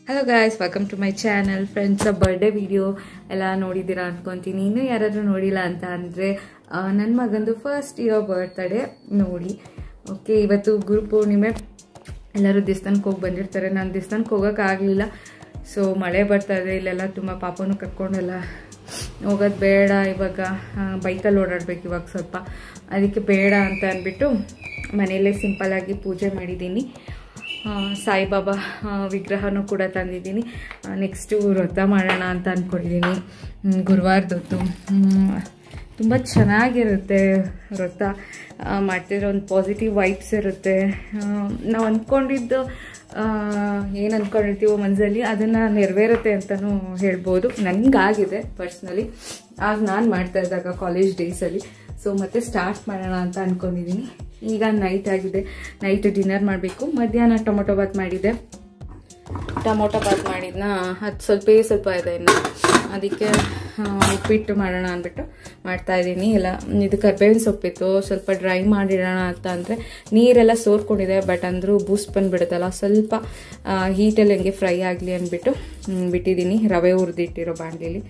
Hello guys, welcome to my channel. Friends, birthday video ಎಲ್ಲ ನೋಡಿದ್ದೀರಾ ಅನ್ಕೊತೀನಿ. ಇನ್ನೂ ಯಾರಾದರೂ ನೋಡಿಲ್ಲ ಅಂತ ಅಂದರೆ ನನ್ನ ಮಗಂದು ಫಸ್ಟ್ ಇಯರ್ ಬರ್ತ್ಡೇ ನೋಡಿ. ಓಕೆ, ಇವತ್ತು ಗುರು ಪೂರ್ಣಿಮೆ. ಎಲ್ಲರೂ ದೇವಸ್ಥಾನಕ್ಕೆ ಹೋಗಿ ಬಂದಿರ್ತಾರೆ. ನಾನು ದೇವಸ್ಥಾನಕ್ಕೆ ಹೋಗೋಕ್ಕಾಗಲಿಲ್ಲ. ಸೊ ಮಳೆ ಬರ್ತಾ ಇದೆ, ಇಲ್ಲೆಲ್ಲ ತುಂಬ ಪಾಪನೂ ಕರ್ಕೊಂಡೆಲ್ಲ ಹೋಗೋದು ಬೇಡ, ಇವಾಗ ಬೈಕಲ್ಲಿ ಓಡಾಡಬೇಕು ಇವಾಗ ಸ್ವಲ್ಪ, ಅದಕ್ಕೆ ಬೇಡ ಅಂತ ಅಂದ್ಬಿಟ್ಟು ಮನೆಯಲ್ಲೇ ಸಿಂಪಲ್ಲಾಗಿ ಪೂಜೆ ಮಾಡಿದ್ದೀನಿ. ಸಾಯಿಬಾಬಾ ವಿಗ್ರಹನೂ ಕೂಡ ತಂದಿದ್ದೀನಿ. ನೆಕ್ಸ್ಟು ವ್ರತ ಮಾಡೋಣ ಅಂತ ಅಂದ್ಕೊಂಡಿದ್ದೀನಿ. ಗುರುವಾರದೊತ್ತು ತುಂಬ ಚೆನ್ನಾಗಿರುತ್ತೆ ವ್ರತ ಮಾಡ್ತಿದ್ರೆ, ಒಂದು ಪಾಸಿಟಿವ್ ವೈಬ್ಸ್ ಇರುತ್ತೆ. ನಾವು ಅಂದ್ಕೊಂಡಿದ್ದು ಏನು ಅಂದ್ಕೊಂಡಿರ್ತೀವೋ ಮನಸ್ಸಲ್ಲಿ ಅದನ್ನು ನೆರವೇರುತ್ತೆ ಅಂತಲೂ ಹೇಳ್ಬೋದು. ನನಗಾಗಿದೆ ಪರ್ಸ್ನಲಿ, ಆಗ ನಾನು ಮಾಡ್ತಾ ಇದ್ದಾಗ ಕಾಲೇಜ್ ಡೇಸಲ್ಲಿ. ಸೊ ಮತ್ತೆ ಸ್ಟಾರ್ಟ್ ಮಾಡೋಣ ಅಂತ ಅಂದ್ಕೊಂಡಿದ್ದೀನಿ. ಈಗ ನೈಟ್ ಆಗಿದೆ, ನೈಟ್ ಡಿನ್ನರ್ ಮಾಡಬೇಕು. ಮಧ್ಯಾಹ್ನ ಟೊಮೊಟೊ ಬಾತ್ ಮಾಡಿದ್ದೆ. ಟೊಮೊಟೊ ಬಾತ್ ಮಾಡಿದ್ನ ಅದು ಸ್ವಲ್ಪ ಇದೆ ಇನ್ನು, ಅದಕ್ಕೆ ಉಪ್ಪಿಟ್ಟು ಮಾಡೋಣ ಅಂದ್ಬಿಟ್ಟು ಮಾಡ್ತಾಯಿದ್ದೀನಿ. ಎಲ್ಲ ಇದು ಕರ್ಬೇವಿನ ಸೊಪ್ಪಿತ್ತು, ಸ್ವಲ್ಪ ಡ್ರೈ ಮಾಡಿಡೋಣ ಅಂತ ಅಂದರೆ ನೀರೆಲ್ಲ ಸೋರ್ಕೊಂಡಿದೆ. ಬಟ್ ಅಂದರೂ ಬೂಸ್ಟ್ ಬಂದುಬಿಡುತ್ತಲ್ಲ, ಸ್ವಲ್ಪ ಹೀಟಲ್ಲಿ ಹಂಗೆ ಫ್ರೈ ಆಗಲಿ ಅಂದ್ಬಿಟ್ಟು ಬಿಟ್ಟಿದ್ದೀನಿ. ರವೆ ಹುರಿದಿಟ್ಟಿರೋ ಬಾಣಲಿಲಿ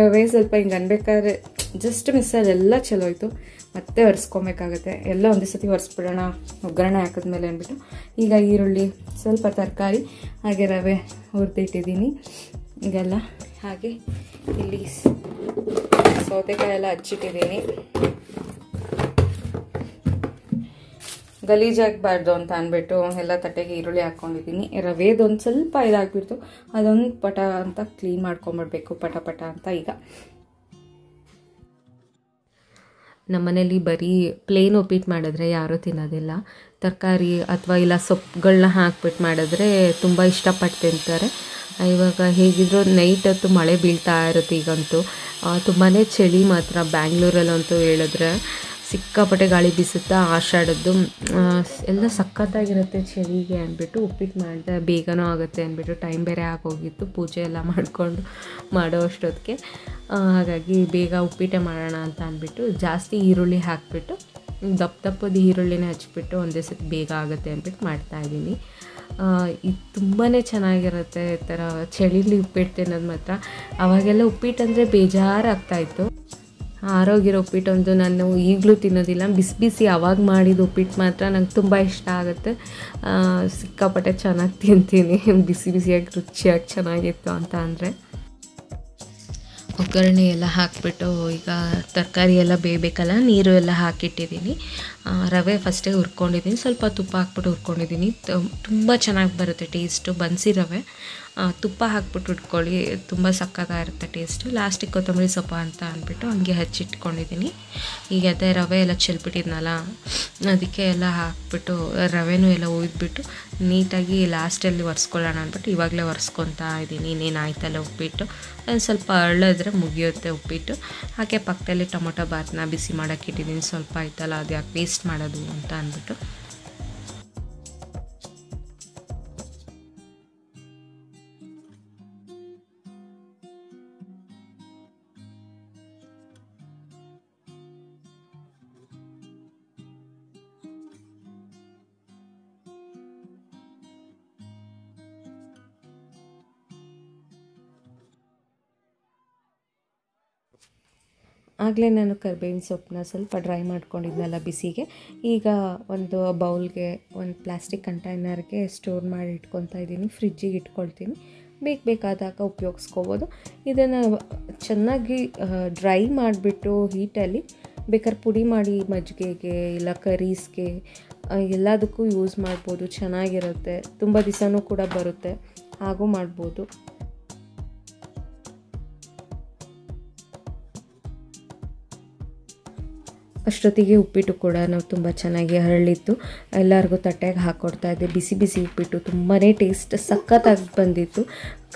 ರವೆ ಸ್ವಲ್ಪ ಹಿಂಗೆ ಅನ್ಬೇಕಾದ್ರೆ ಜಸ್ಟ್ ಮಿಸ್ಸಲ್ಲಿ ಎಲ್ಲ ಚಲೋ ಆಯಿತು. ಮತ್ತೆ ಒರೆಸ್ಕೊಬೇಕಾಗತ್ತೆ, ಎಲ್ಲ ಒಂದೇ ಸತಿ ಒರೆಸ್ಬಿಡೋಣ ಒಗ್ಗರಣೆ ಹಾಕಿದ್ಮೇಲೆ ಅಂದ್ಬಿಟ್ಟು. ಈಗ ಈರುಳ್ಳಿ, ಸ್ವಲ್ಪ ತರಕಾರಿ, ಹಾಗೆ ರವೆ ಹುರಿದಿಟ್ಟಿದ್ದೀನಿ ಈಗೆಲ್ಲ. ಹಾಗೆ ಇಲ್ಲಿ ಸೌತೆಕಾಯಿ ಎಲ್ಲ ಹಚ್ಚಿಟ್ಟಿದ್ದೀನಿ. ಗಲೀಜಾಗಬಾರ್ದು ಅಂತ ಅಂದ್ಬಿಟ್ಟು ಎಲ್ಲ ತಟ್ಟೆಗೆ ಈರುಳ್ಳಿ ಹಾಕ್ಕೊಂಡಿದ್ದೀನಿ. ರವೆದೊಂದು ಸ್ವಲ್ಪ ಇದಾಗ್ಬಿಡ್ತು, ಅದೊಂದು ಪಟ ಅಂತ ಕ್ಲೀನ್ ಮಾಡ್ಕೊಂಬಿಡ್ಬೇಕು, ಪಟ ಅಂತ. ಈಗ ನಮ್ಮನೇಲಿ ಬರೀ ಪ್ಲೇನ್ ಉಪ್ಪಿಟ್ಟು ಮಾಡಿದ್ರೆ ಯಾರೂ ತಿನ್ನೋದಿಲ್ಲ. ತರಕಾರಿ ಅಥವಾ ಇಲ್ಲ ಸೊಪ್ಪುಗಳನ್ನ ಹಾಕ್ಬಿಟ್ಟು ಮಾಡಿದ್ರೆ ತುಂಬ ಇಷ್ಟಪಟ್ಟು ತಿಂತಾರೆ. ಇವಾಗ ಹೇಗಿದ್ರು ನೈಟ್ ಹೊತ್ತು ಮಳೆ ಬೀಳ್ತಾ ಇರುತ್ತೆ. ಈಗಂತೂ ತುಂಬಾ ಚಳಿ ಮಾತ್ರ. ಬ್ಯಾಂಗ್ಳೂರಲ್ಲಂತೂ ಹೇಳಿದ್ರೆ ಸಿಕ್ಕಾಪಟ್ಟೆ ಗಾಳಿ ಬೀಸುತ್ತಾ. ಆಷಾಢದ್ದು ಎಲ್ಲ ಸಖತ್ತಾಗಿರುತ್ತೆ ಚಳಿಗೆ ಅಂದ್ಬಿಟ್ಟು ಉಪ್ಪಿಟ್ಟು ಮಾಡಿದೆ. ಬೇಗನೂ ಆಗುತ್ತೆ ಅಂದ್ಬಿಟ್ಟು ಟೈಮ್ ಬೇರೆ ಆಗೋಗಿತ್ತು ಪೂಜೆ ಎಲ್ಲ ಮಾಡಿಕೊಂಡು ಮಾಡೋ ಅಷ್ಟೊತ್ತಿಗೆ. ಹಾಗಾಗಿ ಬೇಗ ಉಪ್ಪಿಟ್ಟೆ ಮಾಡೋಣ ಅಂತ ಅಂದ್ಬಿಟ್ಟು ಜಾಸ್ತಿ ಈರುಳ್ಳಿ ಹಾಕಿಬಿಟ್ಟು ದಪ್ಪದ ಈರುಳ್ಳಿನೇ ಹಚ್ಬಿಟ್ಟು ಒಂದೇ ಸತಿ ಬೇಗ ಆಗುತ್ತೆ ಅಂದ್ಬಿಟ್ಟು ಮಾಡ್ತಾಯಿದ್ದೀನಿ. ಇದು ತುಂಬಾ ಚೆನ್ನಾಗಿರುತ್ತೆ ಈ ಥರ ಚಳಿಲಿ ಉಪ್ಪಿಟ್ಟು ತಿನ್ನೋದು ಮಾತ್ರ. ಆವಾಗೆಲ್ಲ ಉಪ್ಪಿಟ್ಟು ಅಂದರೆ ಬೇಜಾರಾಗ್ತಾಯಿತ್ತು. ಆರೋಗ್ಯ ಉಪ್ಪಿಟ್ಟೊಂದು ನಾನು ಈಗಲೂ ತಿನ್ನೋದಿಲ್ಲ. ಬಿಸಿ ಆವಾಗ ಮಾಡಿದ ಉಪ್ಪಿಟ್ಟು ಮಾತ್ರ ನಂಗೆ ತುಂಬ ಇಷ್ಟ ಆಗುತ್ತೆ. ಸಿಕ್ಕಾಪಟ್ಟೆ ಚೆನ್ನಾಗಿ ತಿಂತೀನಿ, ಬಿಸಿಯಾಗಿ ರುಚಿಯಾಗಿ ಚೆನ್ನಾಗಿತ್ತು ಅಂತ ಅಂದರೆ. ಒಗ್ಗರಣೆ ಎಲ್ಲ ಹಾಕಿಬಿಟ್ಟು ಈಗ ತರಕಾರಿ ಎಲ್ಲ ಬೇಯಬೇಕಲ್ಲ, ನೀರು ಎಲ್ಲ ಹಾಕಿಟ್ಟಿದ್ದೀನಿ. ರವೆ ಫಸ್ಟೇ ಹುರ್ಕೊಂಡಿದ್ದೀನಿ, ಸ್ವಲ್ಪ ತುಪ್ಪ ಹಾಕ್ಬಿಟ್ಟು ಹುರ್ಕೊಂಡಿದ್ದೀನಿ. ತುಂಬ ಚೆನ್ನಾಗಿ ಬರುತ್ತೆ ಟೇಸ್ಟು. ಬನ್ಸಿ ರವೆ ತುಪ್ಪ ಹಾಕ್ಬಿಟ್ಟು ಇಟ್ಕೊಳ್ಳಿ, ತುಂಬ ಸಕ್ಕತ್ತಾಗಿರುತ್ತೆ ಟೇಸ್ಟು. ಲಾಸ್ಟಿಗೆ ಕೊತ್ತಂಬರಿ ಸೊಪ್ಪು ಅಂತ ಅಂದ್ಬಿಟ್ಟು ಹಂಗೆ ಹಚ್ಚಿಟ್ಕೊಂಡಿದ್ದೀನಿ. ಈಗ ಅದೇ ರವೆ ಎಲ್ಲ ಚೆಲ್ಬಿಟ್ಟಿದ್ನಲ್ಲ, ಅದಕ್ಕೆ ಎಲ್ಲ ಹಾಕ್ಬಿಟ್ಟು ರವೆನೂ ಎಲ್ಲ ಹುಯ್ದುಬಿಟ್ಟು ನೀಟಾಗಿ ಲಾಸ್ಟಲ್ಲಿ ಒರೆಸ್ಕೊಳ್ಳೋಣ ಅಂದ್ಬಿಟ್ಟು ಇವಾಗಲೇ ಒರೆಸ್ಕೊತಾ ಇದ್ದೀನಿ. ಇನ್ನೇನಾಯ್ತಲ್ಲ ಉಪ್ಪಿಟ್ಟು, ಸ್ವಲ್ಪ ಅರಳಿದ್ರೆ ಮುಗಿಯುತ್ತೆ ಉಪ್ಪಿಟ್ಟು. ಹಾಗೆ ಪಕ್ಕದಲ್ಲಿ ಟೊಮೊಟೊ ಬಾತನ್ನ ಬಿಸಿ ಮಾಡೋಕ್ಕಿಟ್ಟಿದ್ದೀನಿ. ಸ್ವಲ್ಪ ಆಯ್ತಲ್ಲ, ಅದು ಯಾಕೆ ವೇಸ್ಟ್ ಮಾಡೋದು ಅಂತ ಅಂದ್ಬಿಟ್ಟು. ಆಗಲೇ ನಾನು ಕರ್ಬೇವಿನ ಸೊಪ್ಪನ್ನ ಸ್ವಲ್ಪ ಡ್ರೈ ಮಾಡ್ಕೊಂಡಿದ್ನಲ್ಲ ಬಿಸಿಗೆ, ಈಗ ಒಂದು ಬೌಲ್ಗೆ, ಒಂದು ಪ್ಲಾಸ್ಟಿಕ್ ಕಂಟೈನರ್ಗೆ ಸ್ಟೋರ್ ಮಾಡಿ ಇಟ್ಕೊತಾ ಇದ್ದೀನಿ. ಫ್ರಿಜ್ಜಿಗೆ ಇಟ್ಕೊಳ್ತೀನಿ, ಬೇಕಾದಾಗ ಉಪಯೋಗಿಸ್ಕೋಬೋದು. ಇದನ್ನು ಚೆನ್ನಾಗಿ ಡ್ರೈ ಮಾಡಿಬಿಟ್ಟು ಹೀಟಲ್ಲಿ ಬೇಕಾದ್ರೆ ಪುಡಿ ಮಾಡಿ ಮಜ್ಜಿಗೆಗೆ ಇಲ್ಲ ಕರೀಸ್ಗೆ ಎಲ್ಲದಕ್ಕೂ ಯೂಸ್ ಮಾಡ್ಬೋದು. ಚೆನ್ನಾಗಿರುತ್ತೆ, ತುಂಬ ದಿವಸನೂ ಕೂಡ ಬರುತ್ತೆ, ಹಾಗೂ ಮಾಡ್ಬೋದು. ಅಷ್ಟೊತ್ತಿಗೆ ಉಪ್ಪಿಟ್ಟು ಕೂಡ ನಾವು ತುಂಬ ಚೆನ್ನಾಗಿ ಹರಳಿತ್ತು. ಎಲ್ಲರಿಗೂ ತಟ್ಟೆಗೆ ಹಾಕ್ಕೊಡ್ತಾಯಿದ್ದೆ. ಬಿಸಿ ಉಪ್ಪಿಟ್ಟು ತುಂಬಾ ಟೇಸ್ಟ್ ಸಖತ್ತಾಗಿ ಬಂದಿತ್ತು.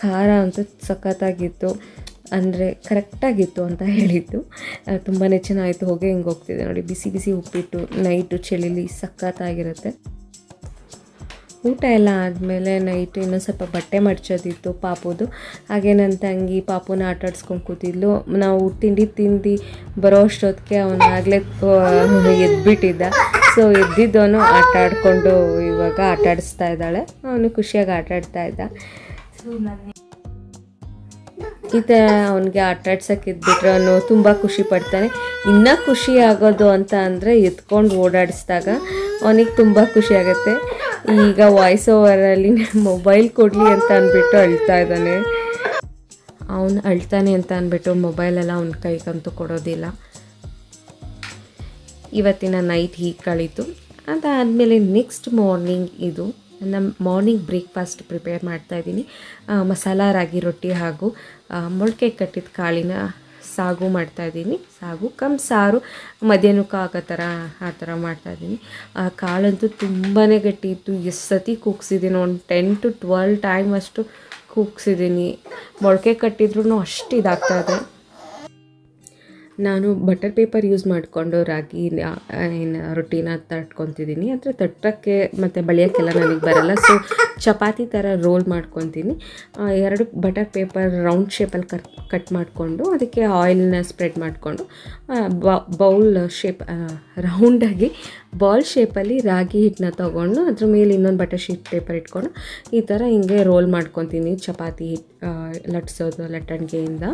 ಖಾರ ಅಂತೂ ಸಖತ್ತಾಗಿತ್ತು, ಅಂದರೆ ಕರೆಕ್ಟಾಗಿತ್ತು ಅಂತ ಹೇಳಿದ್ದು. ತುಂಬಾ ಚೆನ್ನಾಗಿತ್ತು. ಹೊಗೆ ಹಿಂಗೆ ಹೋಗ್ತಿದೆ ನೋಡಿ. ಬಿಸಿ ಉಪ್ಪಿಟ್ಟು ನೈಟು ಚಳಿಲಿ ಸಖತ್ತಾಗಿರುತ್ತೆ. ಊಟ ಎಲ್ಲ ಆದಮೇಲೆ ನೈಟ್ ಇನ್ನೊಂದು ಸ್ವಲ್ಪ ಬಟ್ಟೆ ಮಡ್ಚೋದಿತ್ತು ಪಾಪುದು. ಹಾಗೆ ನನ್ನ ತಂಗಿ ಪಾಪುನ ಆಟಾಡ್ಸ್ಕೊಂಡು ಕೂತಿದ್ಲು. ನಾವು ತಿಂಡಿ ಬರೋ ಅಷ್ಟೊತ್ತಿಗೆ ಅವನಾಗಲೇ ಎದ್ಬಿಟ್ಟಿದ್ದ. ಸೊ ಎದ್ದಿದ್ದವನು ಆಟ ಆಡಿಕೊಂಡು ಇವಾಗ ಆಟಾಡಿಸ್ತಾ ಇದ್ದಾಳೆ. ಅವನು ಖುಷಿಯಾಗಿ ಆಟಾಡ್ತಾ ಇದ್ದ. ಇದೆ ಅವನಿಗೆ ಆಟಾಡ್ಸೋಕೆ ಇದ್ಬಿಟ್ರೆ ಅವನು ತುಂಬ ಖುಷಿ ಪಡ್ತಾನೆ. ಇನ್ನೂ ಖುಷಿ ಆಗೋದು ಅಂತ ಅಂದರೆ ಎತ್ಕೊಂಡು ಓಡಾಡಿಸಿದಾಗ ಅವನಿಗೆ ತುಂಬ ಖುಷಿ ಆಗುತ್ತೆ. ಈಗ ವಾಯ್ಸ್ ಓವರಲ್ಲಿ ಮೊಬೈಲ್ ಕೊಡಲಿ ಅಂತ ಅಂದ್ಬಿಟ್ಟು ಅಳ್ತಾ ಇದ್ದಾನೆ. ಅವನು ಅಳ್ತಾನೆ ಅಂತ ಅಂದ್ಬಿಟ್ಟು ಮೊಬೈಲೆಲ್ಲ ಅವನ ಕೈಗಂತೂ ಕೊಡೋದಿಲ್ಲ. ಇವತ್ತಿನ ನೈಟ್ ಹೀಗೆ ಕಳೀತು. ಅದಾದಮೇಲೆ ನೆಕ್ಸ್ಟ್ ಮಾರ್ನಿಂಗ್ ಇದು ನಮ್ಮ ಮಾರ್ನಿಂಗ್ ಬ್ರೇಕ್ಫಾಸ್ಟ್ ಪ್ರಿಪೇರ್ ಮಾಡ್ತಾಯಿದ್ದೀನಿ. ಮಸಾಲ ರಾಗಿ ರೊಟ್ಟಿ ಹಾಗೂ ಮೊಳಕೆ ಕಟ್ಟಿದ ಕಾಳಿನ ಸಾಗು ಮಾಡ್ತಾಯಿದ್ದೀನಿ. ಸಾಗು ಕಮ್ ಸಾರು ಮಧ್ಯಾಹ್ನಕ್ಕೆ ಆಗೋ ಥರ ಆ ಥರ ಮಾಡ್ತಾಯಿದ್ದೀನಿ. ಆ ಕಾಳಂತೂ ತುಂಬಾ ಗಟ್ಟಿ ಇತ್ತು. ಎಷ್ಟು ಸತಿ ಕೂಗ್ಸಿದ್ದೀನಿ, ಒಂದು 10 to 12 ಟೈಮ್ ಅಷ್ಟು ಕೂಗ್ಸಿದ್ದೀನಿ. ಮೊಳಕೆ ಕಟ್ಟಿದ್ರೂ ಅಷ್ಟು ಇದಾಗ್ತಾಯಿದೆ. ನಾನು ಬಟರ್ ಪೇಪರ್ ಯೂಸ್ ಮಾಡಿಕೊಂಡು ರಾಗಿ ರೊಟ್ಟಿನ ತಟ್ಕೊತಿದ್ದೀನಿ. ಅಂದರೆ ತಟ್ಟಕ್ಕೆ ಮತ್ತು ಬಳಿಯೋಕ್ಕೆಲ್ಲ ನನಗೆ ಬರಲ್ಲ. ಸೊ ಚಪಾತಿ ಥರ ರೋಲ್ ಮಾಡ್ಕೊತೀನಿ. 2 ಬಟರ್ ಪೇಪರ್ ರೌಂಡ್ ಶೇಪಲ್ಲಿ ಕಟ್ ಮಾಡಿಕೊಂಡು ಅದಕ್ಕೆ ಆಯಿಲ್ನ ಸ್ಪ್ರೆಡ್ ಮಾಡಿಕೊಂಡು ಬೌಲ್ ಶೇಪ್ ರೌಂಡಾಗಿ ಬಾಲ್ ಶೇಪಲ್ಲಿ ರಾಗಿ ಹಿಟ್ಟನ್ನ ತೊಗೊಂಡು ಅದ್ರ ಮೇಲೆ ಇನ್ನೊಂದು ಬಟರ್ ಶೀಟ್ ಪೇಪರ್ ಇಟ್ಕೊಂಡು ಈ ಥರ ಹಿಂಗೆ ರೋಲ್ ಮಾಡ್ಕೊತೀನಿ. ಚಪಾತಿ ಲಟ್ಸೋದು ಲಟ್ಟಣಿಗೆಯಿಂದ.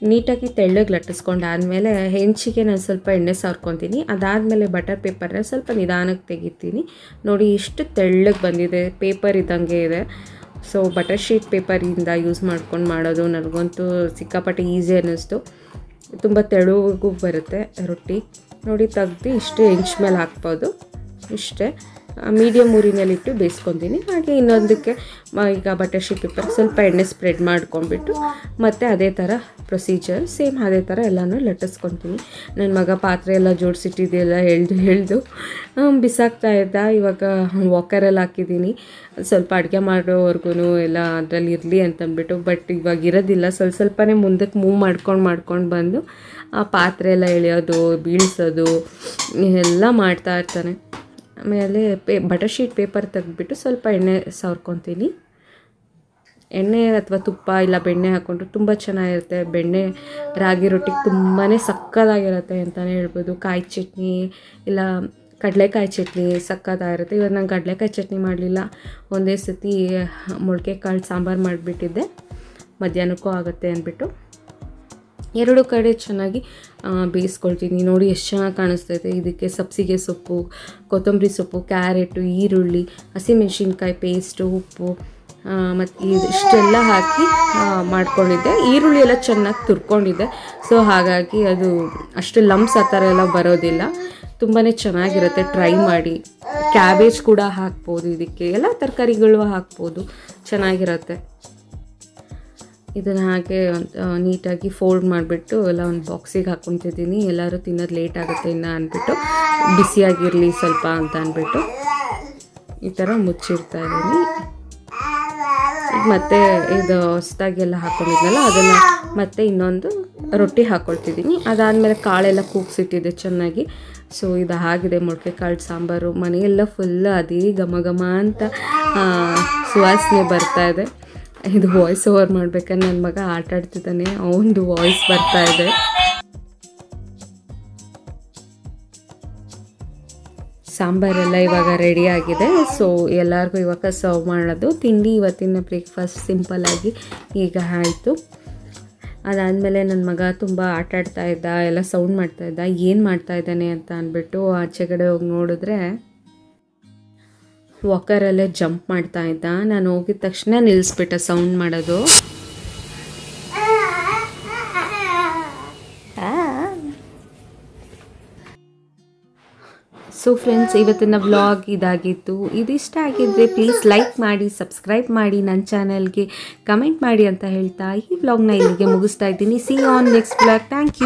ನೀಟಾಗಿ ತೆಳ್ಳಗೆ ಲಟ್ಟಿಸ್ಕೊಂಡಾದಮೇಲೆ ಹೆಂಚಿಗೆ ನಾನು ಸ್ವಲ್ಪ ಎಣ್ಣೆ ಸಾರ್ಕೊತೀನಿ. ಅದಾದಮೇಲೆ ಬಟರ್ ಪೇಪರ್ನ ಸ್ವಲ್ಪ ನಿಧಾನಕ್ಕೆ ತೆಗಿತೀನಿ. ನೋಡಿ ಎಷ್ಟು ತೆಳ್ಳಗೆ ಬಂದಿದೆ, ಪೇಪರ್ ಇದ್ದಂಗೆ ಇದೆ. ಸೊ ಬಟರ್ ಶೀಟ್ ಪೇಪರಿಂದ ಯೂಸ್ ಮಾಡ್ಕೊಂಡು ಮಾಡೋದು ನನಗಂತೂ ಸಿಕ್ಕಾಪಟ್ಟೆ ಈಸಿ ಅನ್ನಿಸ್ತು. ತುಂಬ ತೆಳುಗೂ ಬರುತ್ತೆ ರೊಟ್ಟಿ. ನೋಡಿ ತೆಗ್ದು ಇಷ್ಟು ಹೆಂಚು ಮೇಲೆ ಹಾಕ್ಬೋದು. ಇಷ್ಟೇ ಮೀಡಿಯಮ್ ಊರಿನಲ್ಲಿಟ್ಟು ಬೇಯಿಸ್ಕೊತೀನಿ. ಹಾಗೆ ಇನ್ನೊಂದಕ್ಕೆ ಈಗ ಬಟರ್ ಶೀಟ್ ಪೇಪರ್ ಸ್ವಲ್ಪ ಎಣ್ಣೆ ಸ್ಪ್ರೆಡ್ ಮಾಡ್ಕೊಂಡ್ಬಿಟ್ಟು ಮತ್ತು ಅದೇ ಥರ ಪ್ರೊಸೀಜರ್ ಸೇಮ್ ಅದೇ ಥರ ಎಲ್ಲನೂ ಲಟ್ಟಿಸ್ಕೊತೀನಿ. ನನ್ನ ಮಗ ಪಾತ್ರೆ ಎಲ್ಲ ಜೋಡಿಸಿಟ್ಟಿದ್ದೆಲ್ಲ ಎಳ್ದು ಬಿಸಾಕ್ತಾ ಇದ್ದ. ಇವಾಗ ವಾಕರಲ್ಲಿ ಹಾಕಿದ್ದೀನಿ. ಸ್ವಲ್ಪ ಅಡುಗೆ ಮಾಡೋವರೆಗೂ ಎಲ್ಲ ಅದರಲ್ಲಿ ಇರಲಿ ಅಂತಂದ್ಬಿಟ್ಟು. ಬಟ್ ಇವಾಗ ಇರೋದಿಲ್ಲ. ಸ್ವಲ್ಪನೇ ಮುಂದಕ್ಕೆ ಮೂವ್ ಮಾಡ್ಕೊಂಡು ಬಂದು ಆ ಪಾತ್ರೆ ಎಲ್ಲ ಎಳೆಯೋದು ಬೀಳ್ಸೋದು ಎಲ್ಲ ಮಾಡ್ತಾ ಇರ್ತಾನೆ. ಆಮೇಲೆ ಬಟರ್ ಶೀಟ್ ಪೇಪರ್ ತೆಗೆದ್ಬಿಟ್ಟು ಸ್ವಲ್ಪ ಎಣ್ಣೆ ಸವರ್ಕೊತೀನಿ. ಎಣ್ಣೆ ಅಥವಾ ತುಪ್ಪ ಇಲ್ಲ ಬೆಣ್ಣೆ ಹಾಕ್ಕೊಂಡ್ರೆ ತುಂಬ ಚೆನ್ನಾಗಿರುತ್ತೆ. ಬೆಣ್ಣೆ ರಾಗಿ ರೊಟ್ಟಿಗೆ ತುಂಬಾ ಸಕ್ಕತ್ತಾಗಿರುತ್ತೆ ಅಂತಲೇ ಹೇಳ್ಬೋದು. ಕಾಯಿ ಚಟ್ನಿ ಇಲ್ಲ ಕಡಲೆಕಾಯಿ ಚಟ್ನಿ ಸಕ್ಕತ್ತಾಗಿರುತ್ತೆ. ಇವಾಗ ನಾನು ಕಡಲೆಕಾಯಿ ಚಟ್ನಿ ಮಾಡಲಿಲ್ಲ. ಒಂದೇ ಸತಿ ಮೊಳಕೆ ಕಾಳು ಸಾಂಬಾರು ಮಾಡಿಬಿಟ್ಟಿದ್ದೆ, ಮಧ್ಯಾಹ್ನಕ್ಕೂ ಆಗುತ್ತೆ ಅಂದ್ಬಿಟ್ಟು. 2 ಕಡೆ ಚೆನ್ನಾಗಿ ಬೇಯಿಸ್ಕೊಳ್ತೀನಿ. ನೋಡಿ ಎಷ್ಟು ಚೆನ್ನಾಗಿ ಕಾಣಿಸ್ತೈತೆ. ಇದಕ್ಕೆ ಸಬ್ಸಿಗೆ ಸೊಪ್ಪು, ಕೊತ್ತಂಬರಿ ಸೊಪ್ಪು, ಕ್ಯಾರೆಟು, ಈರುಳ್ಳಿ, ಹಸಿಮೆಣ್ಸಿನ್ಕಾಯಿ ಪೇಸ್ಟು, ಉಪ್ಪು ಮತ್ತು ಇಷ್ಟೆಲ್ಲ ಹಾಕಿ ಮಾಡ್ಕೊಂಡಿದ್ದೆ. ಈರುಳ್ಳಿ ಎಲ್ಲ ಚೆನ್ನಾಗಿ ತುರ್ಕೊಂಡಿದ್ದೆ. ಸೊ ಹಾಗಾಗಿ ಅದು ಅಷ್ಟು ಲಂಪ್ಸ್ ಆ ಥರ ಎಲ್ಲ ಬರೋದಿಲ್ಲ. ತುಂಬಾ ಚೆನ್ನಾಗಿರುತ್ತೆ. ಟ್ರೈ ಮಾಡಿ. ಕ್ಯಾಬೇಜ್ ಕೂಡ ಹಾಕ್ಬೋದು. ಇದಕ್ಕೆ ಎಲ್ಲ ತರಕಾರಿಗಳು ಹಾಕ್ಬೋದು, ಚೆನ್ನಾಗಿರುತ್ತೆ. ಇದನ್ನು ಹಾಗೆ ನೀಟಾಗಿ ಫೋಲ್ಡ್ ಮಾಡಿಬಿಟ್ಟು ಎಲ್ಲ ಒಂದು ಬಾಕ್ಸಿಗೆ ಹಾಕ್ಕೊತಿದ್ದೀನಿ. ಎಲ್ಲರೂ ತಿನ್ನೋದು ಲೇಟ್ ಆಗುತ್ತೆ ಇನ್ನು ಅಂದ್ಬಿಟ್ಟು, ಬಿಸಿಯಾಗಿರಲಿ ಸ್ವಲ್ಪ ಅಂತ ಅಂದ್ಬಿಟ್ಟು ಈ ಥರ ಮುಚ್ಚಿಡ್ತಾ ಇದ್ದೀನಿ. ಮತ್ತು ಇದು ಹೊಸದಾಗೆಲ್ಲ ಹಾಕ್ಕೊಂಡಿದ್ನಲ್ಲ ಅದನ್ನು ಮತ್ತೆ ಇನ್ನೊಂದು ರೊಟ್ಟಿ ಹಾಕ್ಕೊಳ್ತಿದ್ದೀನಿ. ಅದಾದಮೇಲೆ ಕಾಳೆಲ್ಲ ಕೂಗ್ಸಿಟ್ಟಿದೆ ಚೆನ್ನಾಗಿ. ಸೊ ಇದು ಆಗಿದೆ ಮೊಳಕೆ ಕಾಳು ಸಾಂಬಾರು. ಮನೆಯೆಲ್ಲ ಫುಲ್ ಅದೇ ಘಮ ಘಮ ಅಂತ ಸುವಾಸನೆ ಬರ್ತಾಯಿದೆ. ಇದು ವಾಯ್ಸ್ ಓವರ್ ಮಾಡ್ಬೇಕಾದ್ರೆ ನನ್ನ ಮಗ ಆಟ ಆಡ್ತಿದ್ದಾನೆ, ಅವನದು ವಾಯ್ಸ್ ಬರ್ತಾಯಿದೆ. ಸಾಂಬಾರೆಲ್ಲ ಇವಾಗ ರೆಡಿ ಆಗಿದೆ. ಸೊ ಎಲ್ಲರಿಗೂ ಇವಾಗ ಸರ್ವ್ ಮಾಡೋದು. ತಿಂಡಿ ಇವತ್ತಿನ ಬ್ರೇಕ್ಫಾಸ್ಟ್ ಸಿಂಪಲ್ಲಾಗಿ ಈಗ ಆಯಿತು. ಅದಾದಮೇಲೆ ನನ್ನ ಮಗ ತುಂಬ ಆಟ ಆಡ್ತಾ ಇದ್ದ, ಎಲ್ಲ ಸೌಂಡ್ ಮಾಡ್ತಾಯಿದ್ದ. ಏನು ಮಾಡ್ತಾಯಿದ್ದಾನೆ ಅಂತ ಅಂದ್ಬಿಟ್ಟು ಆಚೆಗಡೆ ಹೋಗಿ ನೋಡಿದ್ರೆ ವಾಕರಲ್ಲೇ ಜಂಪ್ ಮಾಡ್ತಾ ಇದ್ದ. ನಾನು ಹೋಗಿದ ತಕ್ಷಣ ನಿಲ್ಲಿಸ್ಬಿಟ್ಟೆ ಸೌಂಡ್ ಮಾಡೋದು. ಸೊ ಫ್ರೆಂಡ್ಸ್, ಇವತ್ತಿನ ವ್ಲಾಗ್ ಇದಾಗಿತ್ತು. ಇದಿಷ್ಟ ಆಗಿದ್ದರೆ ಪ್ಲೀಸ್ ಲೈಕ್ ಮಾಡಿ, ಸಬ್ಸ್ಕ್ರೈಬ್ ಮಾಡಿ, ನನ್ನ ಚಾನಲ್ಗೆ ಕಮೆಂಟ್ ಮಾಡಿ ಅಂತ ಹೇಳ್ತಾ ಈ ವ್ಲಾಗ್ನ ಇಲ್ಲಿಗೆ ಮುಗಿಸ್ತಾ ಇದ್ದೀನಿ. See you on next vlog. Thank you.